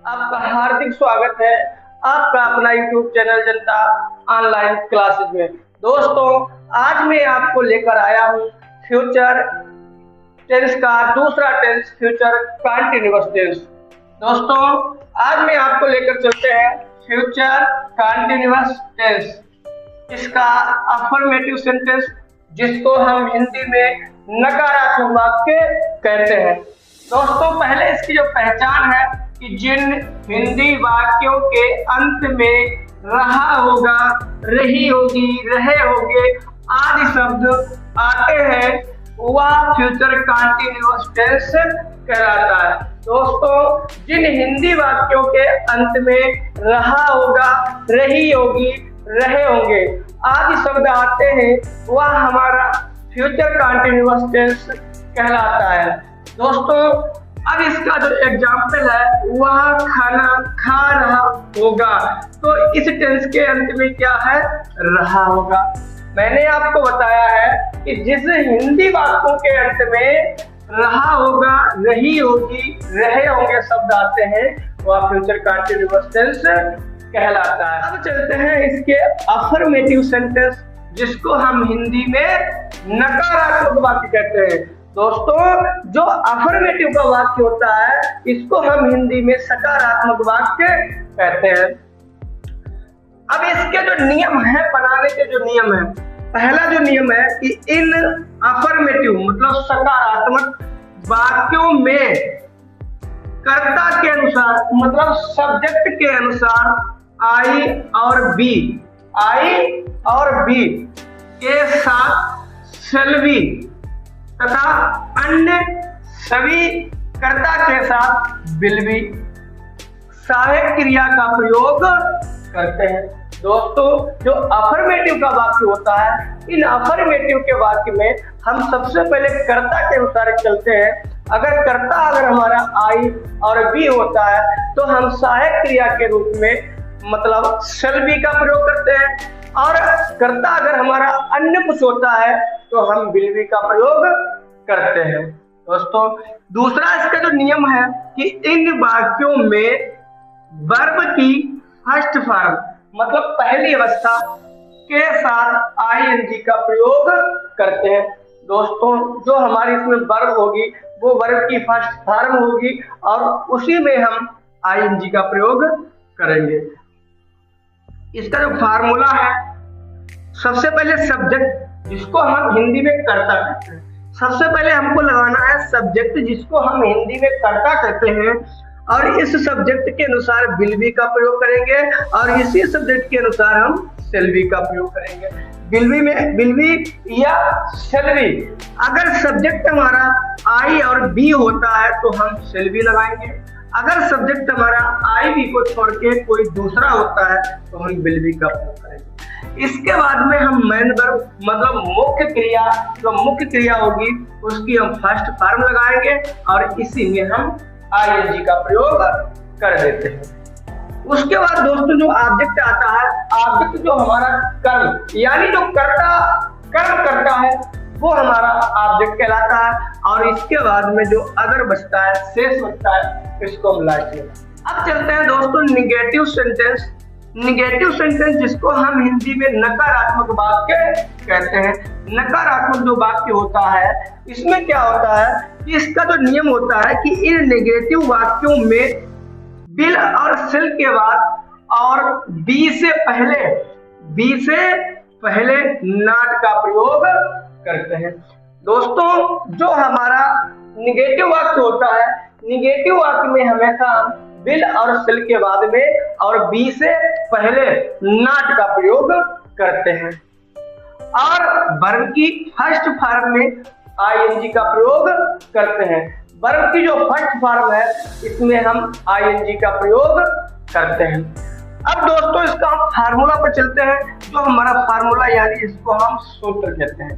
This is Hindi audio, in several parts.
आपका हार्दिक स्वागत है आपका अपना यूट्यूब चैनल जनता ऑनलाइन क्लासेस में। दोस्तों, आज मैं आपको लेकर आया हूँ फ्यूचर टेंस का दूसरा टेंस, फ्यूचर कंटीन्यूअस टेंस। दोस्तों, आज मैं आपको लेकर चलते हैं फ्यूचर कंटीन्यूअस टेंस, इसका अफर्मेटिव सेंटेंस, जिसको हम हिंदी में नकारात्मक वाक्य कहते हैं। दोस्तों, पहले इसकी जो पहचान है कि जिन हिंदी वाक्यों के अंत में रहा होगा, रही होगी, रहे होंगे आदि शब्द आते हैं, वह फ्यूचर कंटीन्यूअस टेंस कहलाता है। दोस्तों, जिन हिंदी वाक्यों के अंत में रहा होगा, रही होगी, रहे होंगे आदि शब्द आते हैं, वह हमारा फ्यूचर कंटीन्यूअस टेंस कहलाता है। दोस्तों, अब इसका जो एग्जाम्पल है वह खाना खा रहा होगा, तो इस टेंस के अंत में क्या है? रहा होगा। मैंने आपको बताया है कि जिस हिंदी वाक्यों के अंत में रहा होगा, रही होगी, रहे होंगे शब्द आते हैं, वह फ्यूचर कंटीन्यूअस टेंस कहलाता है। अब चलते हैं इसके अफर्मेटिव सेंटेंस, जिसको हम हिंदी में नकारात्मक वाक्य कहते हैं। दोस्तों, जो अफर्मेटिव का वाक्य होता है, इसको हम हिंदी में सकारात्मक वाक्य कहते हैं। अब इसके जो नियम है, बनाने के जो नियम है, पहला जो नियम है कि इन अफर्मेटिव मतलब सकारात्मक वाक्यों में कर्ता के अनुसार मतलब सब्जेक्ट के अनुसार आई और बी के साथ shall be तथा अन्य सभी कर्ता के साथ will be सहायक क्रिया का प्रयोग करते हैं। दोस्तों, जो अफर्मेटिव का वाक्य होता है, इन अफर्मेटिव के वाक्य में हम सबसे पहले कर्ता के अनुसार चलते हैं। अगर हमारा आई और बी होता है, तो हम सहायक क्रिया के रूप में मतलब shall be का प्रयोग करते हैं, और कर्ता अगर हमारा अन्य कुछ होता है तो हम will be का प्रयोग करते हैं। दोस्तों, दूसरा इसका जो नियम है कि इन वाक्यों में वर्ब की फर्स्ट फॉर्म मतलब पहली अवस्था के साथ आईएनजी का प्रयोग करते हैं। दोस्तों, जो हमारी इसमें वर्ब होगी वो वर्ब की फर्स्ट फॉर्म होगी और उसी में हम आईएनजी का प्रयोग करेंगे। इसका जो फार्मूला है, सबसे पहले सब्जेक्ट, जिसको हम हिंदी में कर्ता कहते हैं, सबसे पहले हमको लगाना है सब्जेक्ट, जिसको हम हिंदी में कर्ता कहते हैं, और इस सब्जेक्ट के अनुसार will be का प्रयोग करेंगे और इसी सब्जेक्ट के अनुसार हम shall be का प्रयोग करेंगे। will be या shall be, अगर सब्जेक्ट हमारा I और B होता है तो हम shall be लगाएंगे। अगर सब्जेक्ट हमारा आई बी को छोड़ के कोई दूसरा होता है तो हम will be का प्रयोग करेंगे। इसके बाद में हम मेन वर्ब मतलब मुख्य क्रिया, जो मुख्य क्रिया होगी उसकी हम फर्स्ट फॉर्म लगाएंगे और इसी में हम आईएनजी का प्रयोग कर देते हैं। उसके बाद दोस्तों, जो ऑब्जेक्ट आता है, ऑब्जेक्ट जो हमारा कर्म यानी जो कर्म करता है, वो हमारा ऑब्जेक्ट कहलाता है, और इसके बाद में जो अदर बचता है, शेष बचता है, इसको हम लास्ट में। अब चलते हैं दोस्तों निगेटिव सेंटेंस। निगेटिव सेंटेंस, जिसको हम हिंदी में नकारात्मक वाक्य कहते हैं। नकारात्मक जो वाक्य होता है, इसमें क्या होता है कि इसका जो नियम होता है कि इन नेगेटिव वाक्यों में will और shall के बाद और be से पहले not का प्रयोग करते हैं। दोस्तों, जो हमारा निगेटिव वाक्य होता है, निगेटिव वाक्य में हमेशा will और shall के बाद में और be से पहले not का प्रयोग करते हैं, और वर्ब की फर्स्ट फॉर्म में आईएनजी का प्रयोग करते हैं। वर्ब की जो फर्स्ट फॉर्म है, इसमें हम आईएनजी का प्रयोग करते हैं। अब दोस्तों, इसका हम फार्मूला पर चलते हैं। जो हमारा फार्मूला यानी इसको हम सूत्र कहते हैं।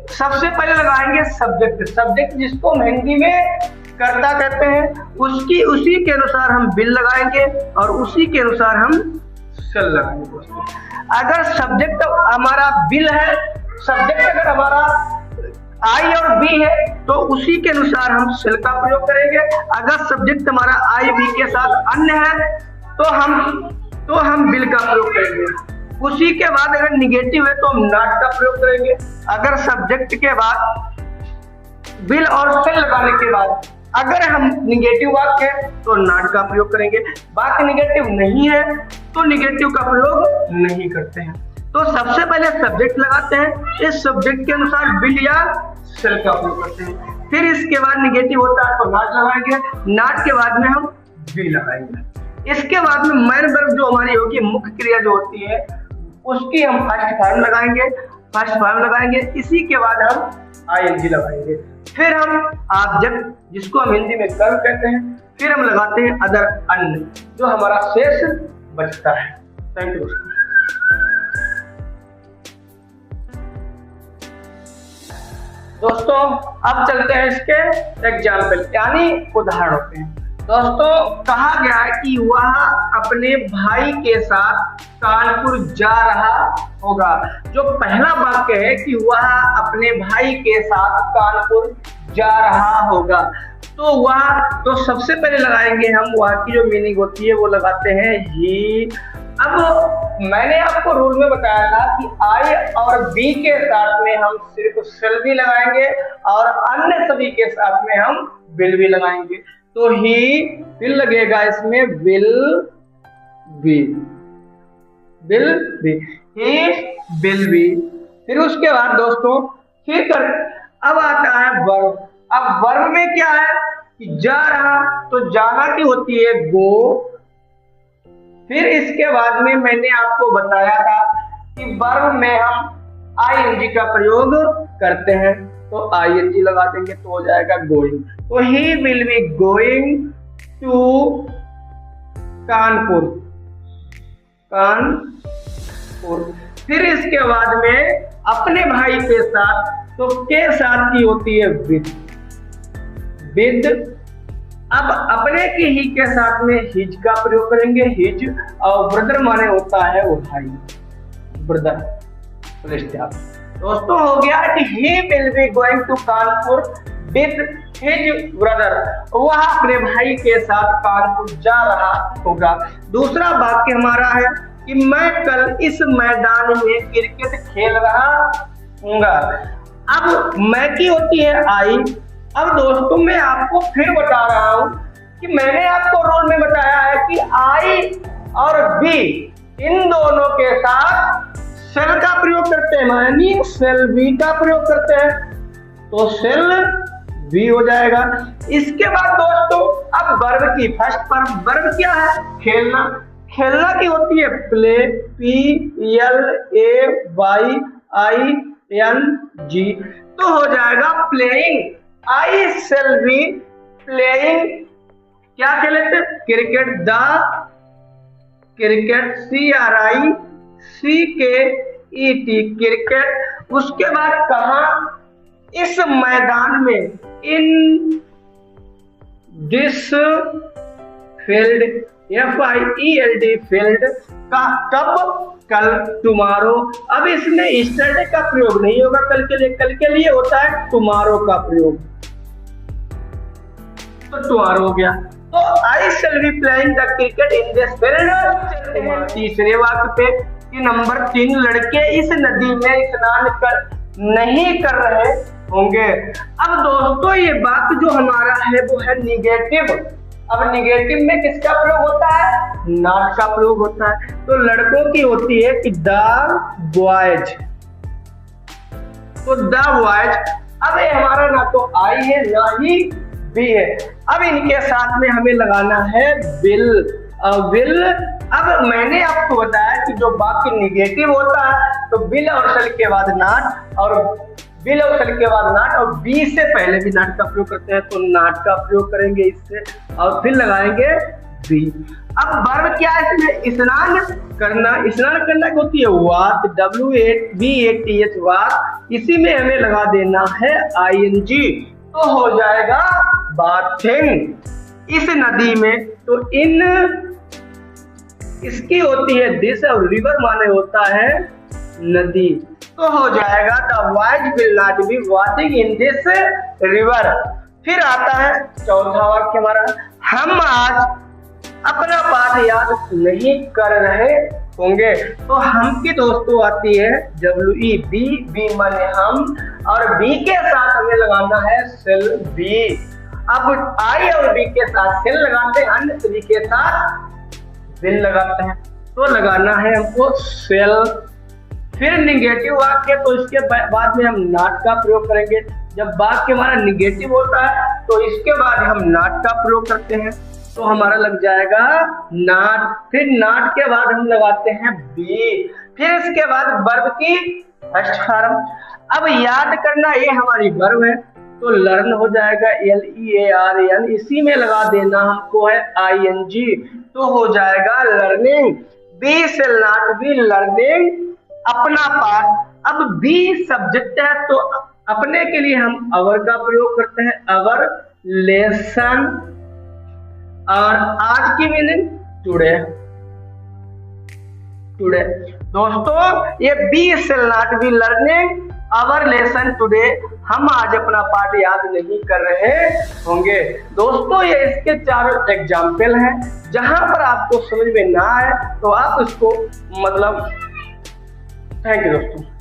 सबसे पहले लगाएंगे सब्जेक्ट, जिसको हम हिंदी में कर्ता कहते हैं, उसी के अनुसार हम will लगाएंगे और उसी के अनुसार हम shall लगाएंगे। अगर सब्जेक्ट हमारा will है, सब्जेक्ट अगर हमारा आई और बी है तो उसी के अनुसार हम शेल का प्रयोग करेंगे। अगर सब्जेक्ट हमारा आई बी के साथ अन्य है तो हम विल का प्रयोग करेंगे। उसी के बाद अगर निगेटिव है तो हम नॉट का प्रयोग करेंगे। अगर सब्जेक्ट के बाद विल और शेल लगाने के बाद अगर हम निगेटिव वाक्य है तो नॉट का प्रयोग करेंगे। वाक्य निगेटिव नहीं है तो निगेटिव का प्रयोग नहीं करते हैं। तो सबसे पहले सब्जेक्ट लगाते हैं, इस सब्जेक्ट के अनुसार विल या शेल का प्रयोग करते हैं। फिर इसके बाद निगेटिव होता है तो नॉट लगाएंगे, नॉट के बाद में हम विल लगाएंगे। इसके बाद में मैन वर्ब जो हमारी होगी, मुख्य क्रिया जो होती है, उसकी हम फर्स्ट फॉर्म लगाएंगे। इसी के बाद हम आईएनजी लगाएंगे। फिर हम ऑब्जेक्ट जिसको हम हिंदी में कर्म कहते हैं, फिर हम लगाते हैं अदर अन्य, जो हमारा शेष बचता है। थैंक यू दोस्तों। अब चलते हैं इसके एग्जाम्पल यानी उदाहरणों पे। दोस्तों कहा गया है कि वह अपने भाई के साथ कानपुर जा रहा होगा। जो पहला वाक्य है कि वह अपने भाई के साथ कानपुर जा रहा होगा, तो सबसे पहले लगाएंगे हम वह की जो मीनिंग होती है वो लगाते हैं ही। अब मैंने आपको रूल में बताया था कि आई और बी के साथ में हम सिर्फ शेल भी लगाएंगे और अन्य सभी के साथ में हम विल भी लगाएंगे। तो ही विल लगेगा इसमें, will be, he will B. फिर उसके बाद दोस्तों अब आता है वर्ब। अब वर्ब में क्या है कि जा रहा, तो जाना की होती है गो। फिर इसके बाद में मैंने आपको बताया था कि वर्ब में हम आईएनजी का प्रयोग करते हैं, तो आईएनजी लगा देंगे तो हो जाएगा गोइंग। तो he will be going to Kanpur. फिर इसके बाद में अपने भाई के साथ, तो के साथ की होती है विद। अब अपने की ही के साथ में हिज का प्रयोग करेंगे, हिज। और ब्रदर माने होता है वो भाई, ब्रदर। दोस्तों हो गया कि he will be going to Kanpur with his brother. वह अपने भाई के साथ कानपुर जा रहा होगा। दूसरा वाक्य हमारा है कि मैं कल इस मैदान में क्रिकेट खेल रहा हूँगा। अब मैं की होती है आई। अब दोस्तों मैं आपको फिर बता रहा हूं कि मैंने आपको रूल में बताया है कि आई और बी इन दोनों के साथ शेल का प्रयोग करते हैं, यानी शेल बी का प्रयोग करते हैं, तो शेल बी हो जाएगा। इसके बाद दोस्तों अब वर्ब की फर्स्ट फॉर्म, वर्ब क्या है? खेलना। खेलना की होती है प्ले, PLAYING, तो हो जाएगा playing. I shall be playing, क्या खेले थे? Cricket. The cricket, CRICKET, cricket. उसके बाद कहा? इस मैदान में, in this field, FIELD field. का कब? कल, टुमारो। अब इसमें यस्टरडे का प्रयोग नहीं होगा कल के लिए, कल के लिए होता है टुमारो का प्रयोग, तो टुमारो हो गया। तो I shall be playing the cricket in this field. तीसरे वाक्य पे कि नंबर 3, लड़के इस नदी में स्नान नहीं कर रहे होंगे। अब दोस्तों ये बात जो हमारा है वो है निगेटिव। अब निगेटिव में किसका प्रयोग होता है? नॉट का प्रयोग होता है। तो लड़कों की होती है कि द बॉयज, तो द बॉयज। अब ये हमारा ना तो आई है ना ही बी है। अब इनके साथ में हमें लगाना है विल। अब मैंने आपको बताया कि जो वाक्य निगेटिव होता है तो विल और शेल के बाद नॉट, और विल और शेल के बाद नॉट, और बी से पहले भी नॉट का प्रयोग करते हैं तो नॉट का प्रयोग करेंगे इससे, और फिर लगाएंगे बी। अब वर्ब क्या है इसमें? स्नान करना। स्नान करना की होती है वाट, WATH वाट। इसी में हमें लगा देना है ING, तो हो जाएगा बाथिंग। इस नदी में, तो इन इसकी होती है दिस, और रिवर माने होता है नदी। तो हो जाएगा the boys will not be watching in this river. फिर आता है चौथा वाक्य हमारा, हम आज अपना पाठ याद नहीं कर रहे होंगे। तो हम की दोस्तों आती है WEB, बी माने हम, और बी के साथ हमें लगाना है सेल बी। अब आई और बी के साथ सेल लगाते हैं, अन्य सभी के साथ विल लगाते हैं, तो लगाना है हमको सेल। फिर निगेटिव वाक्य, तो इसके बाद में हम नॉट का प्रयोग करेंगे। जब वाक्य हमारा निगेटिव होता है तो इसके बाद हम नॉट का प्रयोग करते हैं, तो हमारा लग जाएगा नॉट। फिर नॉट के बाद हम लगाते हैं बी। फिर इसके बाद वर्ब की फर्स्ट फॉर्म। अब याद करना, ये हमारी वर्ब है, तो लर्न हो जाएगा LEARN, इसी में लगा देना हमको है ING, तो हो जाएगा learning. Be shall not be learning अपना पाठ। अब बी सब्जेक्ट है, तो अपने के लिए हम अवर का प्रयोग करते हैं, अवर लेसन, और आज की मीनिंग टुडे। टुडे दोस्तों, ये be shall not be learning our lesson today, हम आज अपना पाठ याद नहीं कर रहे होंगे। दोस्तों, ये इसके चारों एग्जाम्पल हैं। जहां पर आपको समझ में ना आए तो आप इसको मतलब, थैंक यू दोस्तों।